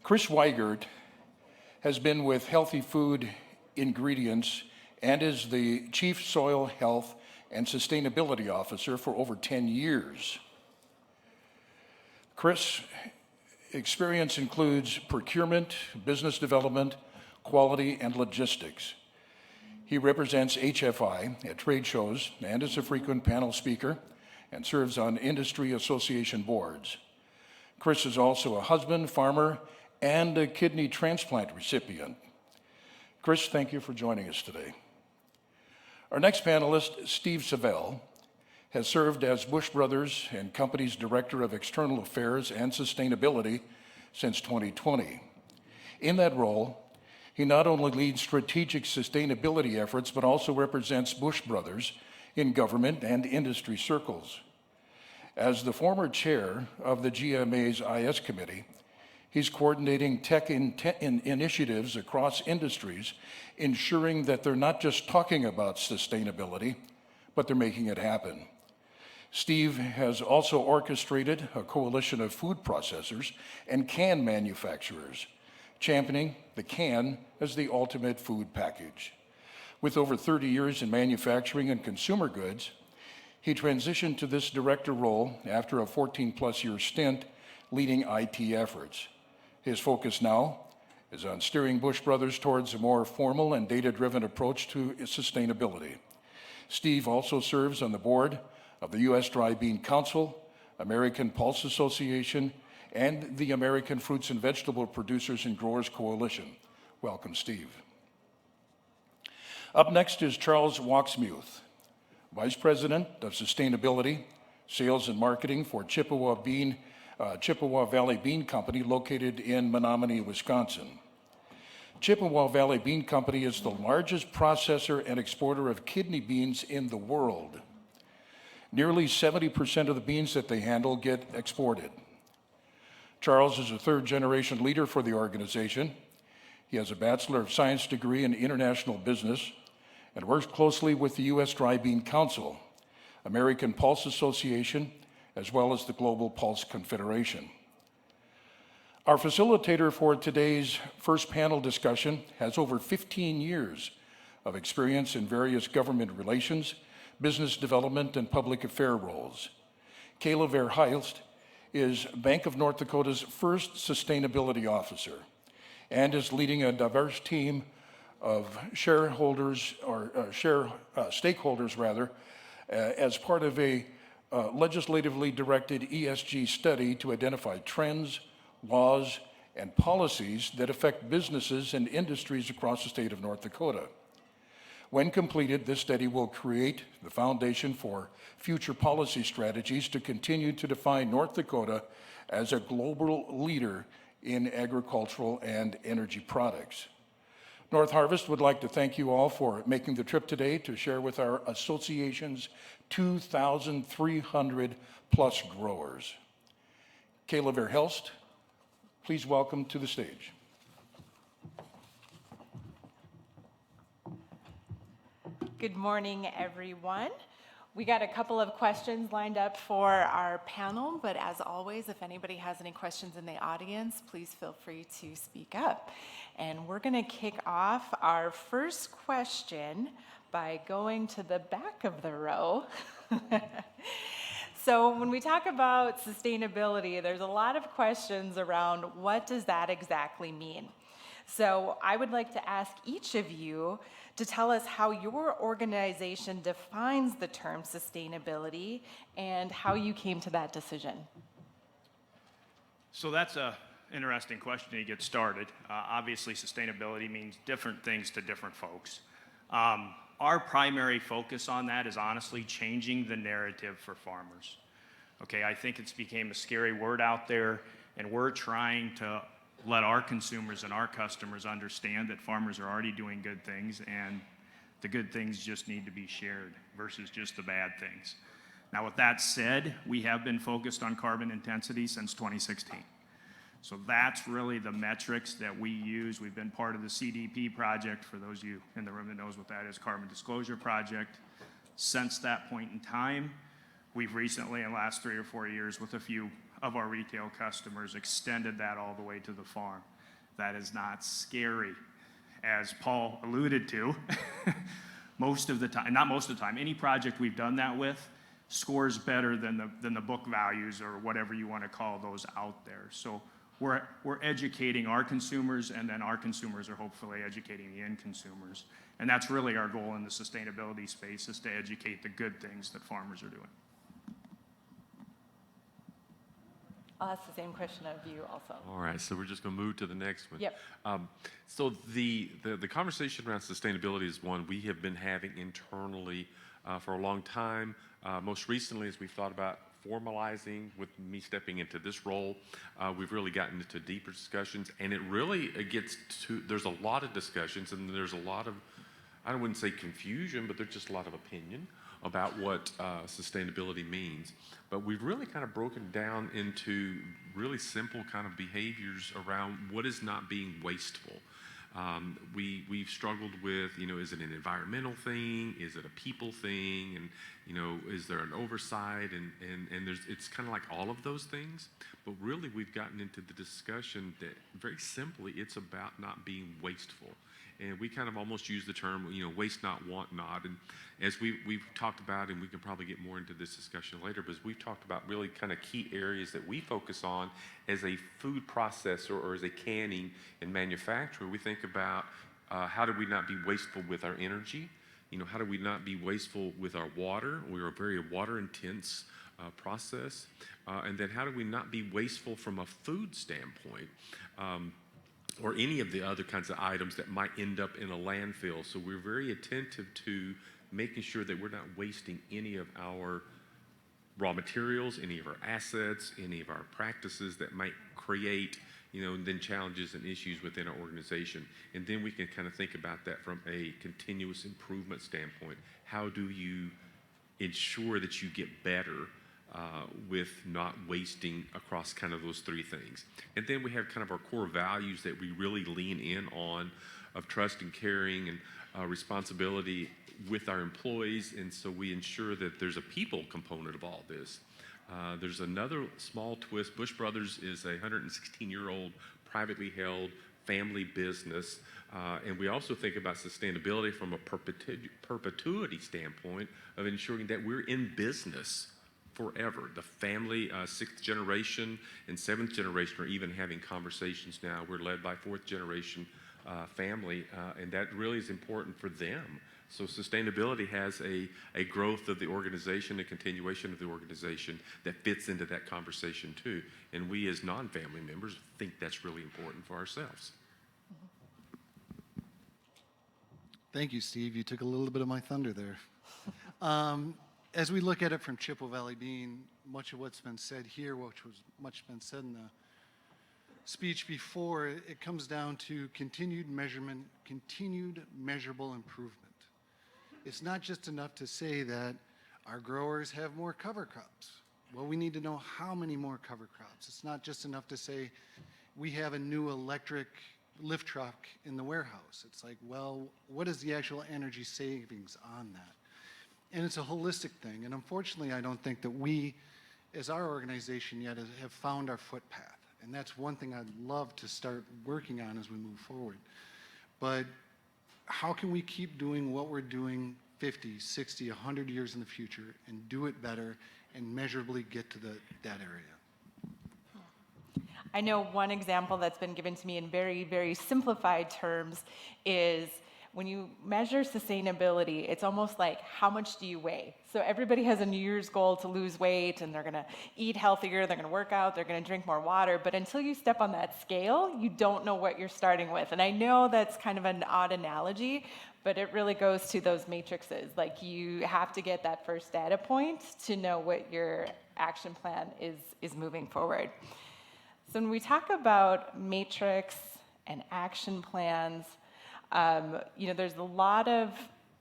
Chris Wiegert has been with Healthy Food Ingredients and is the Chief Soil Health and Sustainability Officer for over 10 years. Chris' experience includes procurement, business development, quality, and logistics. He represents HFI at trade shows and is a frequent panel speaker and serves on industry association boards. Chris is also a husband, farmer, and a kidney transplant recipient. Chris, thank you for joining us today. Our next panelist, Steve Savell, has served as Bush Brothers and Company's Director of External Affairs and Sustainability since 2020. In that role, he not only leads strategic sustainability efforts, but also represents Bush Brothers in government and industry circles. As the former chair of the GMA's IS Committee, he's coordinating tech initiatives across industries, ensuring that they're not just talking about sustainability, but they're making it happen. Steve has also orchestrated a coalition of food processors and can manufacturers, championing the can as the ultimate food package. With over 30 years in manufacturing and consumer goods, he transitioned to this director role after a 14-plus year stint leading IT efforts. His focus now is on steering Bush Brothers towards a more formal and data-driven approach to sustainability. Steve also serves on the board of the U.S. Dry Bean Council, American Pulse Association, and the American Fruits and Vegetable Producers and Growers Coalition. Welcome, Steve. Up next is Charles Wachsmuth, Vice President of Sustainability, Sales and Marketing for Chippewa Valley Bean Company located in Menominee, Wisconsin. Chippewa Valley Bean Company is the largest processor and exporter of kidney beans in the world. Nearly 70% of the beans that they handle get exported. Charles is a third-generation leader for the organization. He has a Bachelor of Science degree in International Business and works closely with the U.S. Dry Bean Council, American Pulse Association, as well as the Global Pulse Confederation. Our facilitator for today's first panel discussion has over 15 years of experience in various government relations, business development, and public affair roles. Kayla Helst is Bank of North Dakota's first sustainability officer and is leading a diverse team of stakeholders as part of a legislatively directed ESG study to identify trends, laws, and policies that affect businesses and industries across the state of North Dakota. When completed, this study will create the foundation for future policy strategies to continue to define North Dakota as a global leader in agricultural and energy products. Northarvest would like to thank you all for making the trip today to share with our association's 2,300 plus growers. Kayla Helst, please welcome to the stage. Good morning, everyone. We got a couple of questions lined up for our panel, but as always, if anybody has any questions in the audience, please feel free to speak up. And we're going to kick off our first question by going to the back of the row. So when we talk about sustainability, there's a lot of questions around what does that exactly mean? So I would like to ask each of you to tell us how your organization defines the term sustainability and how you came to that decision. So that's an interesting question to get started. Obviously, sustainability means different things to different folks. Our primary focus on that is honestly changing the narrative for farmers. Okay, I think it's became a scary word out there, and we're trying to let our consumers and our customers understand that farmers are already doing good things, and the good things just need to be shared versus just the bad things. Now, with that said, we have been focused on carbon intensity since 2016. So that's really the metrics that we use. We've been part of the CDP project, for those of you in the room that knows what that is, Carbon Disclosure Project. Since that point in time, we've recently, in the last 3 or 4 years, with a few of our retail customers, extended that all the way to the farm. That is not scary. As Paul alluded to, most of the time, not most of the time, any project we've done that with scores better than the book values or whatever you want to call those out there. So we're educating our consumers, and then our consumers are hopefully educating the end consumers. And that's really our goal in the sustainability space, is to educate the good things that farmers are doing. I'll ask the same question of you also. All right, so we're just going to move to the next one. Yep. So the conversation around sustainability is one we have been having internally for a long time. Most recently, as we've thought about formalizing with me stepping into this role, we've really gotten into deeper discussions, and it gets to, there's a lot of discussions, and there's a lot of, I wouldn't say confusion, but there's just a lot of opinion about what sustainability means. But we've really kind of broken down into really simple kind of behaviors around what is not being wasteful. We've struggled with, is it an environmental thing? Is it a people thing? And, is there an oversight? And it's kind of like all of those things. But really, we've gotten into the discussion that very simply, it's about not being wasteful. And we kind of almost use the term, waste not, want not. And as we've talked about, and we can probably get more into this discussion later, but as we've talked about really kind of key areas that we focus on as a food processor or as a canning and manufacturer, we think about how do we not be wasteful with our energy? How do we not be wasteful with our water? We're a very water-intense process. And then how do we not be wasteful from a food standpoint? Or any of the other kinds of items that might end up in a landfill. So we're very attentive to making sure that we're not wasting any of our raw materials, any of our assets, any of our practices that might create, then challenges and issues within our organization. And then we can kind of think about that from a continuous improvement standpoint. How do you ensure that you get better with not wasting across kind of those three things? And then we have kind of our core values that we really lean in on of trust and caring and responsibility with our employees. And so we ensure that there's a people component of all this. There's another small twist. Bush Brothers is a 116-year-old privately held family business. And we also think about sustainability from a perpetuity standpoint of ensuring that we're in business forever. The family, sixth generation and seventh generation are even having conversations now. We're led by fourth generation family, and that really is important for them. So sustainability has a growth of the organization, a continuation of the organization that fits into that conversation too. And we as non-family members think that's really important for ourselves. Thank you, Steve. You took a little bit of my thunder there. As we look at it from Chippewa Valley Bean, much of what's been said here, which was much been said in the speech before, it comes down to continued measurement, continued measurable improvement. It's not just enough to say that our growers have more cover crops. Well, we need to know how many more cover crops. It's not just enough to say we have a new electric lift truck in the warehouse. It's like, well, what is the actual energy savings on that? And it's a holistic thing. And unfortunately, I don't think that we, as our organization yet, have found our footpath. And that's one thing I'd love to start working on as we move forward. But how can we keep doing what we're doing 50, 60, 100 years in the future and do it better and measurably get to that area? I know one example that's been given to me in very, very simplified terms is when you measure sustainability, it's almost like how much do you weigh? So everybody has a New Year's goal to lose weight, and they're going to eat healthier, they're going to work out, they're going to drink more water. But until you step on that scale, you don't know what you're starting with. And I know that's kind of an odd analogy, but it really goes to those matrices. Like you have to get that first data point to know what your action plan is moving forward. So when we talk about matrix and action plans, there's a lot of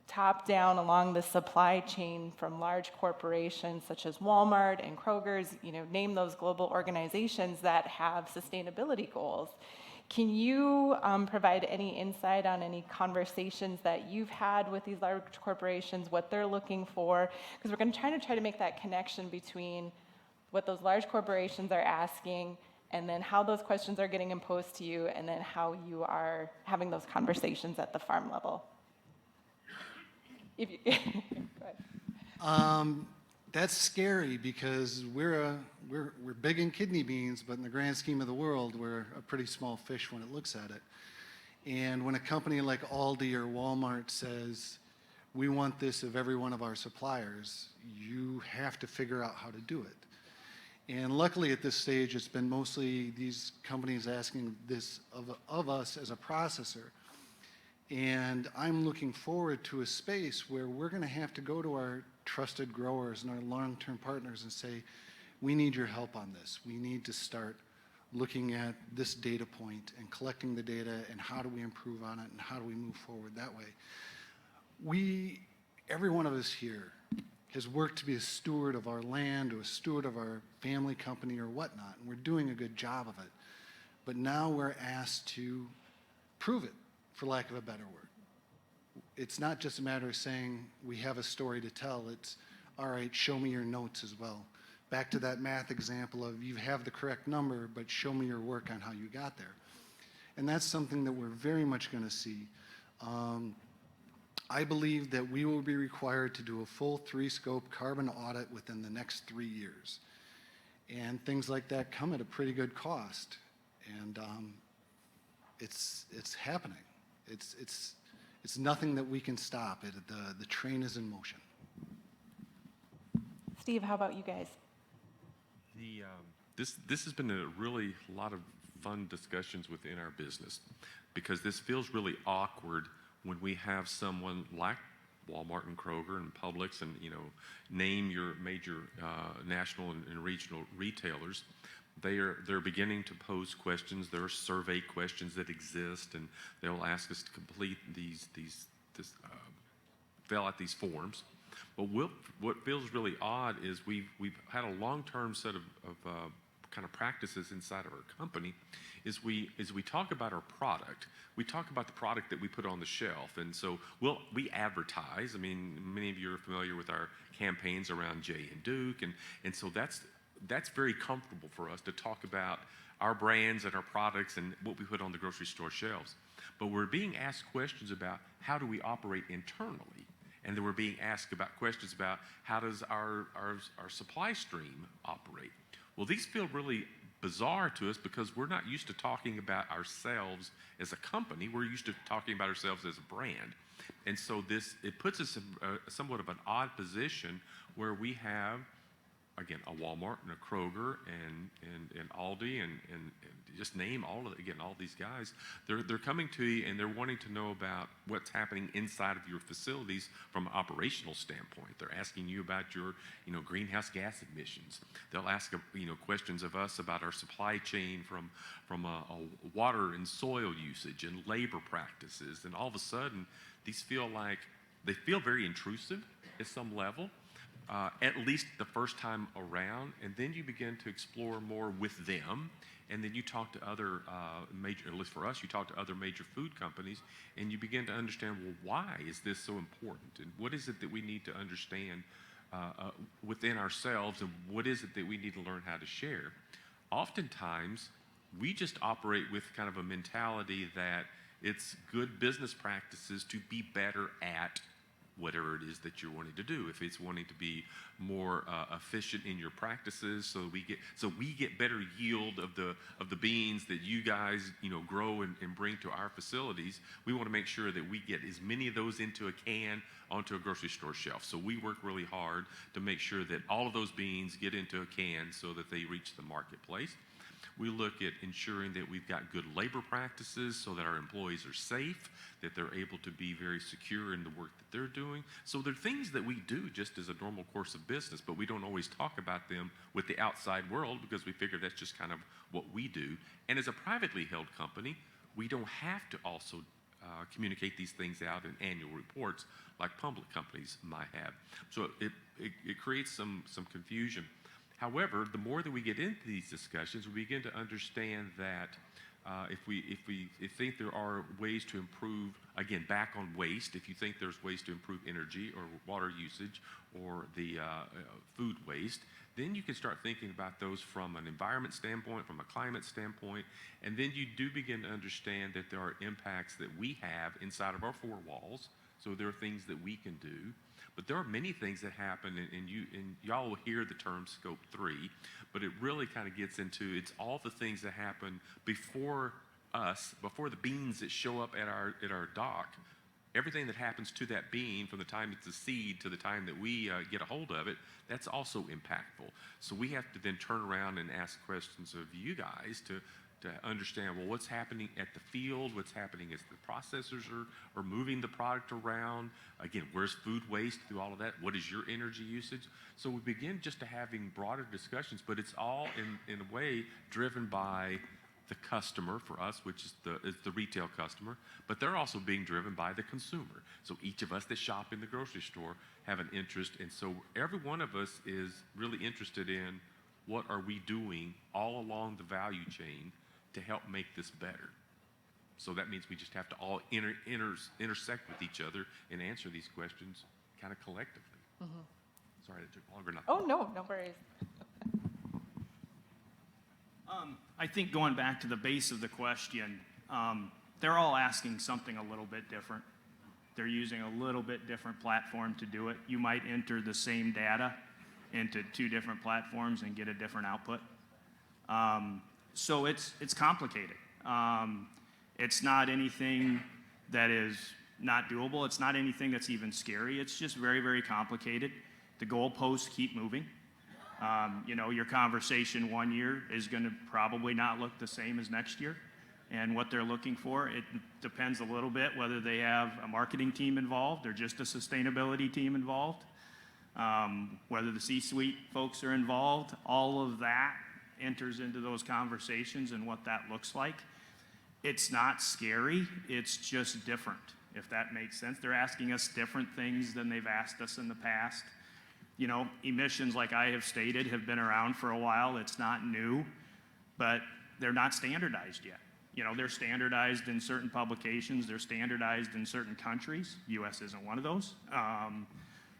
top-down along the supply chain from large corporations such as Walmart and Kroger's, name those global organizations that have sustainability goals. Can you provide any insight on any conversations that you've had with these large corporations, what they're looking for? Because we're going to try to make that connection between what those large corporations are asking, and then how those questions are getting imposed to you, and then how you are having those conversations at the farm level. If you, go ahead. That's scary because we're big in kidney beans, but in the grand scheme of the world, we're a pretty small fish when it looks at it. And when a company like Aldi or Walmart says, we want this of every one of our suppliers, you have to figure out how to do it. And luckily at this stage, it's been mostly these companies asking this of us as a processor. And I'm looking forward to a space where we're going to have to go to our trusted growers and our long-term partners and say, we need your help on this. We need to start looking at this data point and collecting the data, and how do we improve on it, and how do we move forward that way. Every one of us here has worked to be a steward of our land or a steward of our family company or whatnot, and we're doing a good job of it. But now we're asked to prove it, for lack of a better word. It's not just a matter of saying we have a story to tell. It's, all right, show me your notes as well. Back to that math example of you have the correct number, but show me your work on how you got there. And that's something that we're very much going to see. I believe that we will be required to do a full 3-scope carbon audit within the next 3 years. And things like that come at a pretty good cost. And it's happening. It's nothing that we can stop. The train is in motion. Steve, how about you guys? This has been a really lot of fun discussions within our business, because this feels really awkward when we have someone like Walmart and Kroger and Publix and, name your major national and regional retailers. They're beginning to pose questions. There are survey questions that exist, and they'll ask us to complete fill out these forms. But what feels really odd is we've had a long-term set of kind of practices inside of our company. Is we talk about our product, we talk about the product that we put on the shelf, and so we advertise. I mean, many of you are familiar with our campaigns around Jay and Duke, and so that's very comfortable for us to talk about our brands and our products and what we put on the grocery store shelves. But we're being asked questions about how do we operate internally, and then we're being asked about questions about how does our supply stream operate. Well, these feel really bizarre to us because we're not used to talking about ourselves as a company. We're used to talking about ourselves as a brand. And so it puts us in somewhat of an odd position where we have, again, a Walmart and a Kroger and Aldi and just name all these guys. They're coming to you and they're wanting to know about what's happening inside of your facilities from an operational standpoint. They're asking you about your greenhouse gas emissions. They'll ask questions of us about our supply chain from a water and soil usage and labor practices. And all of a sudden, these feel very intrusive at some level. At least the first time around, and then you begin to explore more with them, and then you talk to other at least for us, you talk to other major food companies, and you begin to understand, well, why is this so important, and what is it that we need to understand within ourselves, and what is it that we need to learn how to share. Oftentimes, we just operate with kind of a mentality that it's good business practices to be better at whatever it is that you're wanting to do. If it's wanting to be more efficient in your practices, so we get better yield of the beans that you guys grow and bring to our facilities, we want to make sure that we get as many of those into a can onto a grocery store shelf. So we work really hard to make sure that all of those beans get into a can so that they reach the marketplace. We look at ensuring that we've got good labor practices so that our employees are safe, that they're able to be very secure in the work that they're doing. So they're things that we do just as a normal course of business, but we don't always talk about them with the outside world because we figure that's just kind of what we do. And as a privately held company, we don't have to also communicate these things out in annual reports like public companies might have. So it creates some confusion. However, the more that we get into these discussions, we begin to understand that if we think there are ways to improve, again, back on waste, if you think there's ways to improve energy or water usage or the food waste, Then you can start thinking about those from an environment standpoint, from a climate standpoint, and then you do begin to understand that there are impacts that we have inside of our four walls. So there are things that we can do, but there are many things that happen, and y'all will hear the term Scope 3, but it really kind of gets into, it's all the things that happen before us, before the beans that show up at our dock. Everything that happens to that bean from the time it's a seed to the time that we get a hold of it, that's also impactful. So we have to then turn around and ask questions of you guys to understand, well, what's happening at the field, what's happening as the processors are moving the product around. Again, where's food waste through all of that? What is your energy usage? So we begin just to having broader discussions, but it's all in a way driven by the customer for us, which is the retail customer, but they're also being driven by the consumer. So each of us that shop in the grocery store have an interest, and so every one of us is really interested in what are we doing all along the value chain to help make this better. So that means we just have to all intersect with each other and answer these questions kind of collectively. Sorry, that took longer than I thought. Oh, no, no worries. I think going back to the base of the question, they're all asking something a little bit different. They're using a little bit different platform to do it. You might enter the same data into two different platforms and get a different output. So it's complicated. It's not anything that is not doable. It's not anything that's even scary. It's just very, very complicated. The goalposts keep moving. Your conversation one year is going to probably not look the same as next year. And what they're looking for, it depends a little bit whether they have a marketing team involved or just a sustainability team involved, whether the C-suite folks are involved. All of that enters into those conversations and what that looks like. It's not scary, it's just different, if that makes sense. They're asking us different things than they've asked us in the past. Emissions, like I have stated, have been around for a while. It's not new, but they're not standardized yet. They're standardized in certain publications. They're standardized in certain countries. U.S. isn't one of those.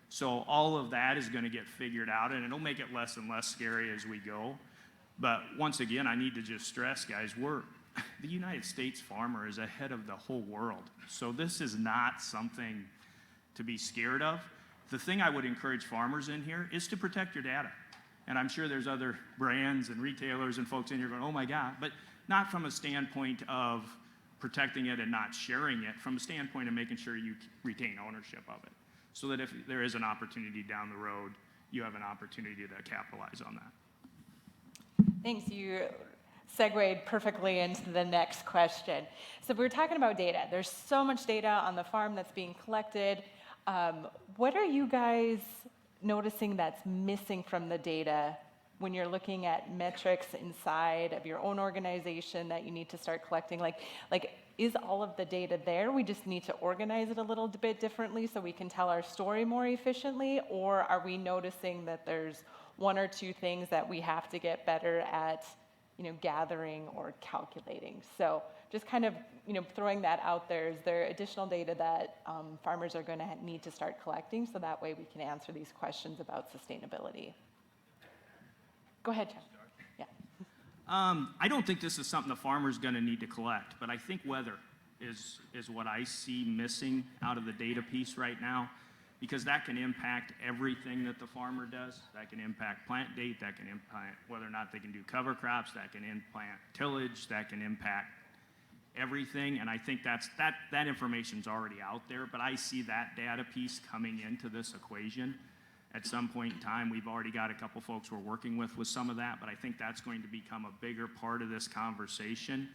So all of that is going to get figured out, and it'll make it less and less scary as we go. But once again, I need to just stress, guys, the United States farmer is ahead of the whole world. So this is not something to be scared of. The thing I would encourage farmers in here is to protect your data. And I'm sure there's other brands and retailers and folks in here going, oh my God, but not from a standpoint of protecting it and not sharing it, from a standpoint of making sure you retain ownership of it. So that if there is an opportunity down the road, you have an opportunity to capitalize on that. Thanks. You segued perfectly into the next question. So we're talking about data. There's so much data on the farm that's being collected. What are you guys noticing that's missing from the data when you're looking at metrics inside of your own organization that you need to start collecting? Like, is all of the data there? We just need to organize it a little bit differently so we can tell our story more efficiently? Or are we noticing that there's one or two things that we have to get better at, gathering or calculating? So just kind of, throwing that out there. Is there additional data that farmers are going to need to start collecting so that way we can answer these questions about sustainability? Go ahead, Jeff. Yeah. I don't think this is something the farmer's going to need to collect, but I think weather is what I see missing out of the data piece right now, because that can impact everything that the farmer does. That can impact plant date, that can impact whether or not they can do cover crops, that can impact tillage, that can impact everything. And I think that information's already out there, but I see that data piece coming into this equation at some point in time. We've already got a couple folks we're working with some of that, but I think that's going to become a bigger part of this conversation.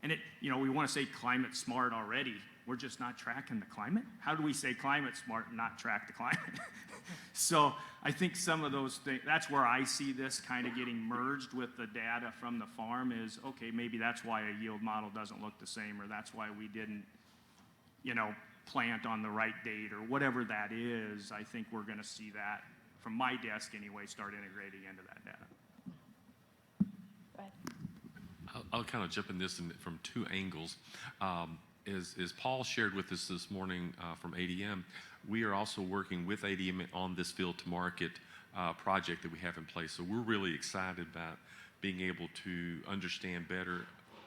And we want to say climate smart already. We're just not tracking the climate. How do we say climate smart and not track the climate? So I think some of those things, that's where I see this kind of getting merged with the data from the farm is, okay, maybe that's why a yield model doesn't look the same, or that's why we didn't, plant on the right date, or whatever that is. I think we're going to see that, from my desk anyway, start integrating into that data. Go ahead. I'll kind of jump in this from two angles. As Paul shared with us this morning from ADM, we are also working with ADM on this field to market project that we have in place. So we're really excited about being able to understand better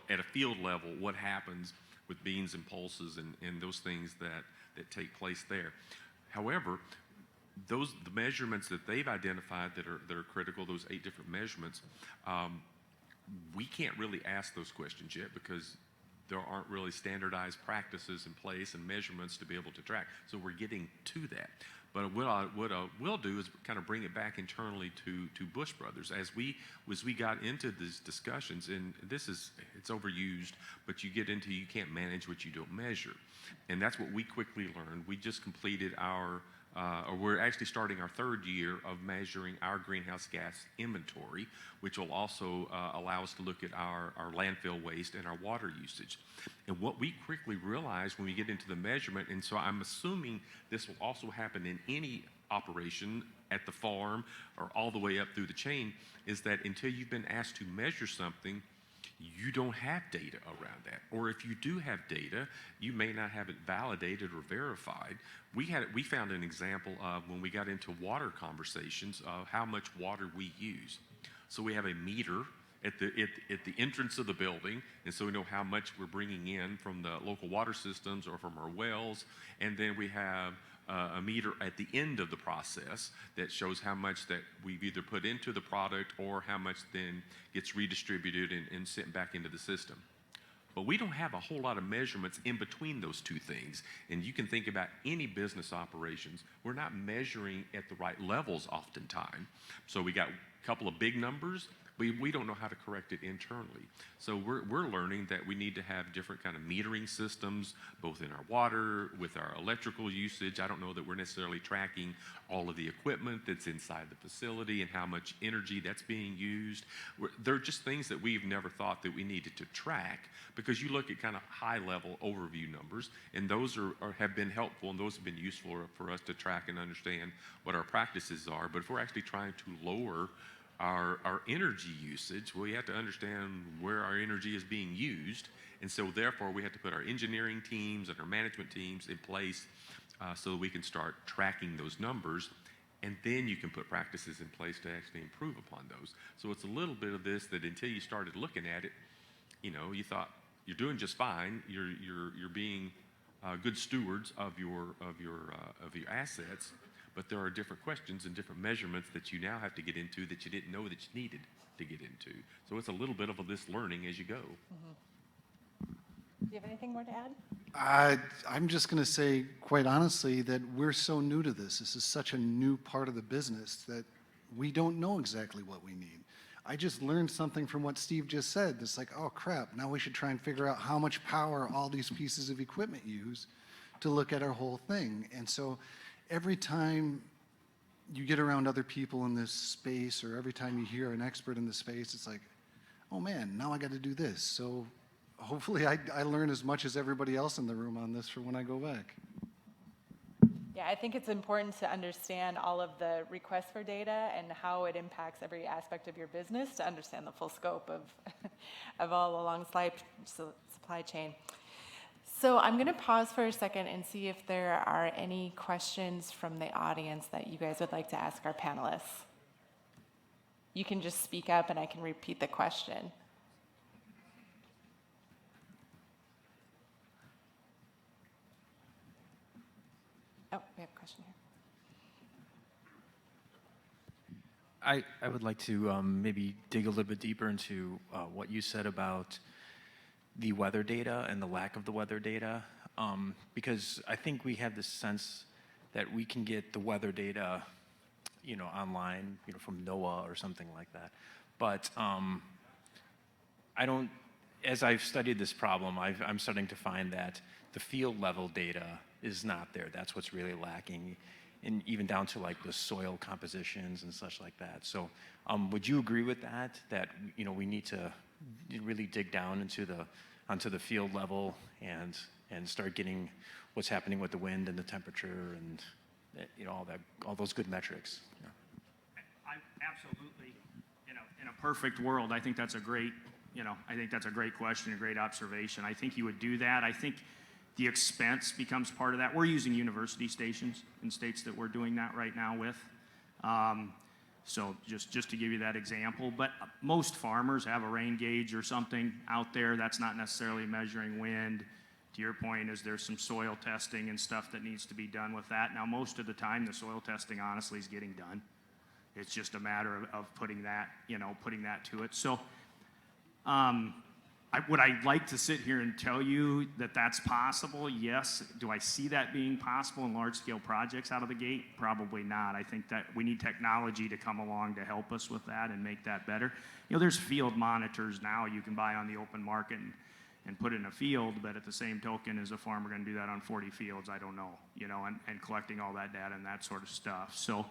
at a field level what happens with beans and pulses and those things that take place there. However, the measurements that they've identified that are critical, those 8 different measurements, we can't really ask those questions yet because there aren't really standardized practices in place and measurements to be able to track. So we're getting to that. But what I will do is kind of bring it back internally to Bush Brothers. As we got into these discussions, and it's overused, but you get into you can't manage what you don't measure. And that's what we quickly learned. We just completed or we're actually starting our 3rd year of measuring our greenhouse gas inventory, which will also allow us to look at our landfill waste and our water usage. And what we quickly realized when we get into the measurement, and so I'm assuming this will also happen in any operation at the farm or all the way up through the chain, is that until you've been asked to measure something, you don't have data around that. Or if you do have data, you may not have it validated or verified. We found an example of when we got into water conversations of how much water we use. So we have a meter at the entrance of the building, and so we know how much we're bringing in from the local water systems or from our wells, and then we have a meter at the end of the process that shows how much that we've either put into the product or how much then gets redistributed and sent back into the system. But we don't have a whole lot of measurements in between those two things. And you can think about any business operations. We're not measuring at the right levels oftentimes. So we got a couple of big numbers. We don't know how to correct it internally. So we're learning that we need to have different kind of metering systems, both in our water, with our electrical usage. I don't know that we're necessarily tracking all of the equipment that's inside the facility and how much energy that's being used. They're just things that we've never thought that we needed to track, because you look at kind of high-level overview numbers, and those have been helpful, and those have been useful for us to track and understand what our practices are. But if we're actually trying to lower our energy usage, we have to understand where our energy is being used, and so therefore we have to put our engineering teams and our management teams in place so that we can start tracking those numbers, and then you can put practices in place to actually improve upon those. So it's a little bit of this that until you started looking at it, you thought you're doing just fine, you're being good stewards of your assets. But there are different questions and different measurements that you now have to get into that you didn't know that you needed to get into. So it's a little bit of this learning as you go. Mm-hmm. Do you have anything more to add? I'm just going to say, quite honestly, that we're so new to this. This is such a new part of the business that we don't know exactly what we need. I just learned something from what Steve just said. It's like, oh crap, now we should try and figure out how much power all these pieces of equipment use to look at our whole thing. And so every time you get around other people in this space, or every time you hear an expert in the space, it's like, oh man, now I got to do this. So hopefully I learn as much as everybody else in the room on this for when I go back. Yeah, I think it's important to understand all of the requests for data and how it impacts every aspect of your business to understand the full scope of all along supply chain. So I'm going to pause for a second and see if there are any questions from the audience that you guys would like to ask our panelists. You can just speak up and I can repeat the question. Oh, we have a question here. I would like to maybe dig a little bit deeper into what you said about the weather data and the lack of the weather data, because I think we have this sense that we can get the weather data, online, from NOAA or something like that. But I don't. As I've studied this problem, I'm starting to find that the field level data is not there. That's what's really lacking, and even down to like the soil compositions and such like that. So, would you agree with that? That we need to really dig down onto the field level and start getting what's happening with the wind and the temperature and all those good metrics. Yeah. I absolutely, in a perfect world, I think that's a great, question, a great observation. I think you would do that. I think the expense becomes part of that. We're using university stations in states that we're doing that right now with. So just to give you that example, but most farmers have a rain gauge or something out there. That's not necessarily measuring wind. To your point, is there some soil testing and stuff that needs to be done with that? Now, most of the time, the soil testing honestly is getting done. It's just a matter of putting that, putting that to it. So, would I like to sit here and tell you that that's possible? Yes. Do I see that being possible in large-scale projects out of the gate? Probably not. I think that we need technology to come along to help us with that and make that better. There's field monitors now you can buy on the open market and put in a field, but at the same token, is a farmer going to do that on 40 fields? I don't know, and collecting all that data and that sort of stuff. So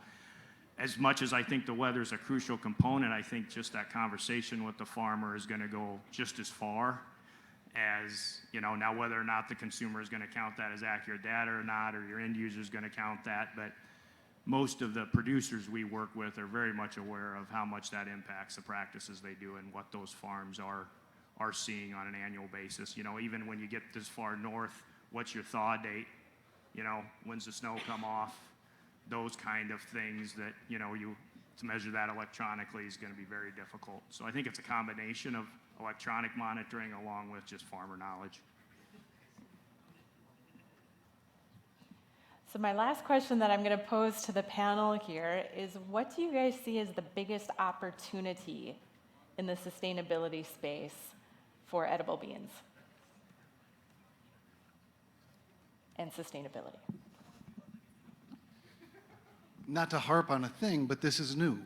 as much as I think the weather is a crucial component, I think just that conversation with the farmer is going to go just as far as, now whether or not the consumer is going to count that as accurate data or not, or your end user is going to count that, but most of the producers we work with are very much aware of how much that impacts the practices they do and what those farms are seeing on an annual basis. Even when you get this far north, what's your thaw date? When's the snow come off? Those kind of things that, to measure that electronically is going to be very difficult. So I think it's a combination of electronic monitoring along with just farmer knowledge. So my last question that I'm going to pose to the panel here is, what do you guys see as the biggest opportunity in the sustainability space for edible beans and sustainability? Not to harp on a thing, but this is new.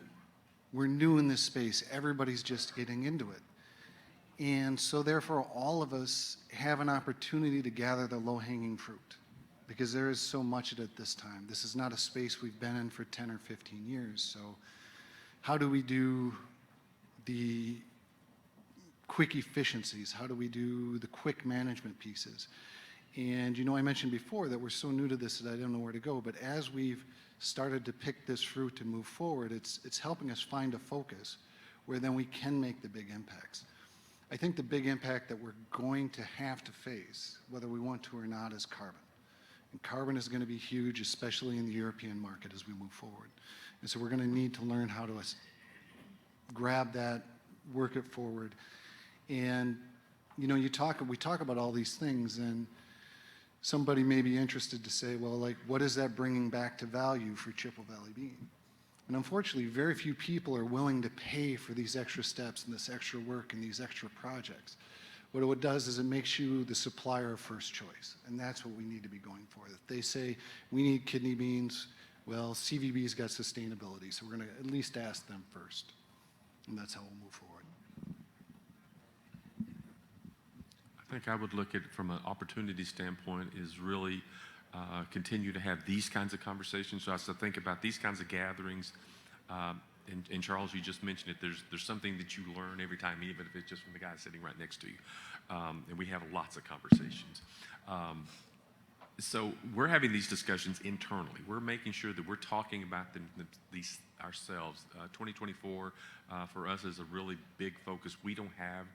We're new in this space. Everybody's just getting into it. And so therefore, all of us have an opportunity to gather the low-hanging fruit, because there is so much at this time. This is not a space we've been in for 10 or 15 years. So how do we do the quick efficiencies? How do we do the quick management pieces? And I mentioned before that we're so new to this that I don't know where to go, but as we've started to pick this fruit to move forward, it's helping us find a focus where then we can make the big impacts. I think the big impact that we're going to have to face, whether we want to or not, is carbon. And carbon is going to be huge, especially in the European market as we move forward. And so we're going to need to learn how to grab that, work it forward. And, we talk about all these things, and somebody may be interested to say, well, what is that bringing back to value for Chippewa Valley Bean? And unfortunately, very few people are willing to pay for these extra steps and this extra work and these extra projects. What it does is it makes you the supplier of first choice, and that's what we need to be going for. If they say, we need kidney beans, well, CVB's got sustainability, so we're going to at least ask them first, and that's how we'll move forward. I think I would look at it from an opportunity standpoint is really continue to have these kinds of conversations. So as I think about these kinds of gatherings, and Charles, you just mentioned it, there's something that you learn every time, even if it's just from the guy sitting right next to you. And we have lots of conversations. So we're having these discussions internally. We're making sure that we're talking about these ourselves. 2024 for us is a really big focus. We don't have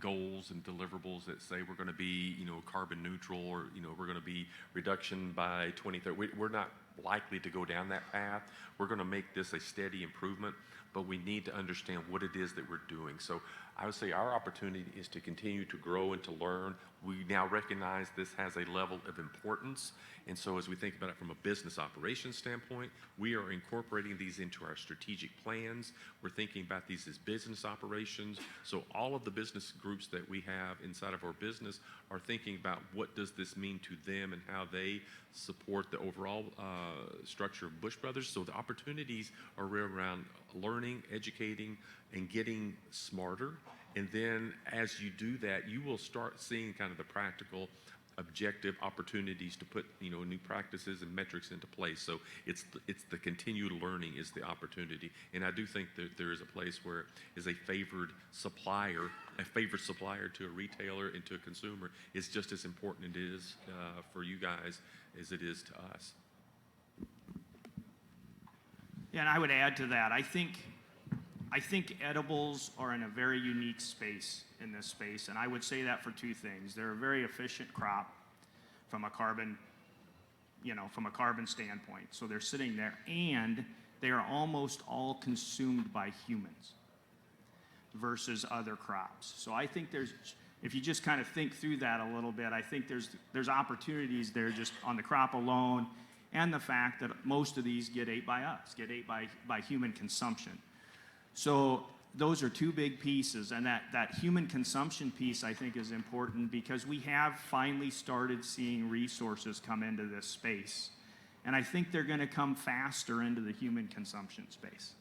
goals and deliverables that say we're going to be, carbon neutral, or, we're going to be reduction by 2030. We're not likely to go down that path. We're going to make this a steady improvement, but we need to understand what it is that we're doing. So I would say our opportunity is to continue to grow and to learn. We now recognize this has a level of importance. And so as we think about it from a business operations standpoint, we are incorporating these into our strategic plans. We're thinking about these as business operations. So all of the business groups that we have inside of our business are thinking about what does this mean to them and how they support the overall structure of Bush Brothers. So the opportunities are around learning, educating, and getting smarter. And then as you do that, you will start seeing kind of the practical objective opportunities to put new practices and metrics into place. So it's the continued learning is the opportunity. And I do think that there is a place where is a favored supplier to a retailer and to a consumer is just as important it is for you guys as it is to us. Yeah, and I would add to that. I think edibles are in a very unique space in this space, and I would say that for two things. They're a very efficient crop from a carbon standpoint. So they're sitting there, and they are almost all consumed by humans versus other crops. So I think if you just kind of think through that a little bit, I think there's opportunities there just on the crop alone, and the fact that most of these get ate by us, get ate by human consumption. So those are two big pieces, and that human consumption piece I think is important because we have finally started seeing resources come into this space. And I think they're going to come faster into the human consumption space.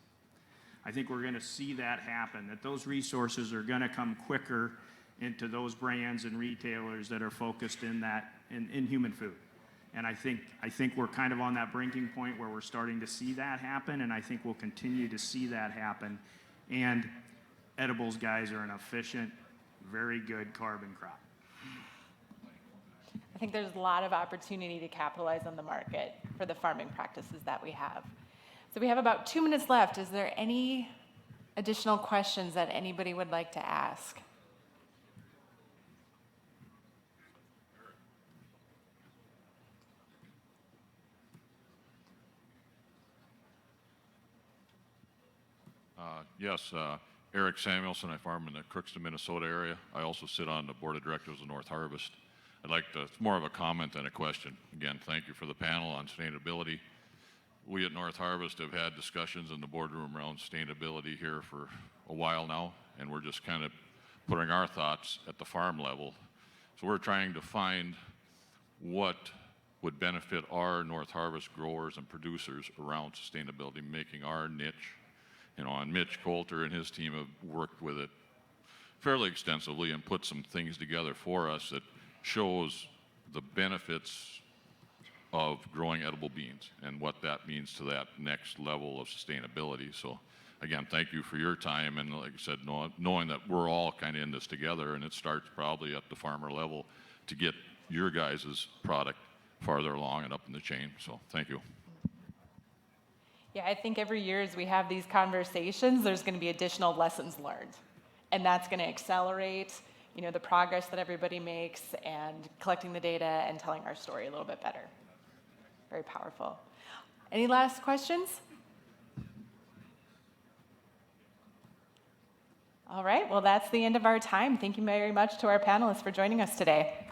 I think we're going to see that happen, that those resources are going to come quicker into those brands and retailers that are focused in human food. And I think we're kind of on that breaking point where we're starting to see that happen, and I think we'll continue to see that happen. And edibles, guys, are an efficient, very good carbon crop. I think there's a lot of opportunity to capitalize on the market for the farming practices that we have. So we have about 2 minutes left. Is there any additional questions that anybody would like to ask? Yes, Eric Samuelson. I farm in the Crookston, Minnesota area. I also sit on the board of directors of Northarvest. It's more of a comment than a question. Again, thank you for the panel on sustainability. We at Northarvest have had discussions in the boardroom around sustainability here for a while now, and we're just kind of putting our thoughts at the farm level. So we're trying to find what would benefit our Northarvest growers and producers around sustainability, making our niche. And Mitch Coulter and his team have worked with it fairly extensively and put some things together for us that shows the benefits of growing edible beans and what that means to that next level of sustainability. So again, thank you for your time, and like I said, knowing that we're all kind of in this together, and it starts probably at the farmer level to get your guys' product farther along and up in the chain. So thank you. Yeah, I think every year as we have these conversations, there's going to be additional lessons learned. And that's going to accelerate, the progress that everybody makes and collecting the data and telling our story a little bit better. Very powerful. Any last questions? All right, well, that's the end of our time. Thank you very much to our panelists for joining us today.